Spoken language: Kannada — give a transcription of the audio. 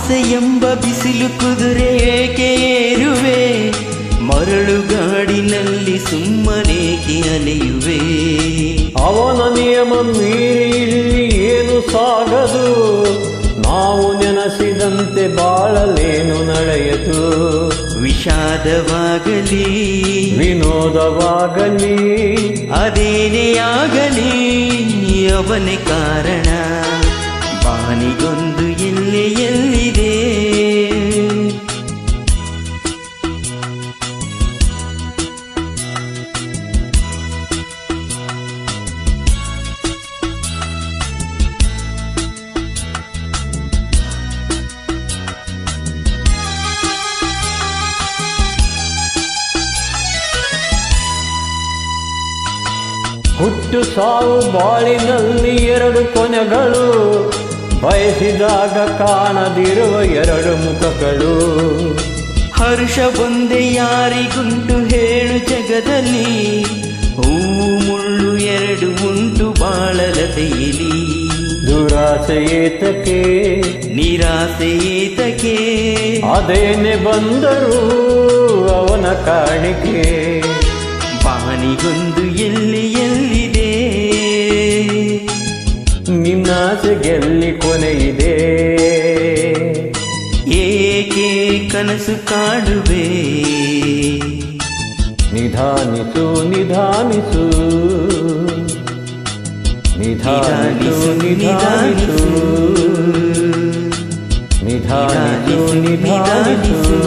ಆಸೆ ಎಂಬ ಬಿಸಿಲು ಕುದುರೆ ಏಕೆ ಏರುವೆ, ಮರಳುಗಾಡಿನಲ್ಲಿ ಸುಮ್ಮನೇಕೆ ಅಲೆಯುವೆ. ಅವನ ನಿಯಮ ಮೀರಿ ಇಲ್ಲಿ ಏನು ಸಾಗದು, ನಾವು ನೆನಸಿದಂತೆ ಬಾಳಲೇನು ನಡೆಯದು. ವಿಷಾದವಾಗಲಿ ವಿನೋದವಾಗಲಿ ಅದೇನೇ ಆಗಲಿ ಅವನೇ ಕಾರಣ. ಬಾನಿಗೊಂದು ಎಲ್ಲೆ ಎಲ್ಲಿದೆ, ಹುಟ್ಟು ಸಾವು ಬಾಳಿನಲ್ಲಿ ಎರಡು ಕೊನೆಗಳು, ಬಯಸಿದಾಗ ಕಾಣದಿರುವ ಎರಡು ಮುಖಗಳು. ಹರ್ಷ ಒಂದೇ ಯಾರಿಗುಂಟು ಹೇಳು ಜಗದಲ್ಲಿ, ಹೂವು ಮುಳ್ಳು ಎರಡು ಉಂಟು ಬಾಳಲತೆಯಲ್ಲಿ. ದುರಾಸೆ ಏತಕ್ಕೆ ನಿರಾಸೆ ಏತಕ್ಕೆ, ಅದೇನೆ ಬಂದರೂ ಅವನ ಕಾಣಿಕೆ. ಬಾನಿಗೊಂದು ಎಲ್ಲಿ ಎಲ್ಲಿದೆ, ನಿನ್ನಾಸೆಗೆಲ್ಲಿ ಕೊನೆಯಿದೆ. ಏಕೆ ಕನಸು ಕಾಡುವೆ, ನಿಧಾನಿಸು ನಿಧಾನಿಸು ನಿಧಾನಿಸು ನಿಧಾನಿಸು ನಿಧಾನಿಸು ನಿಧಾನಿಸು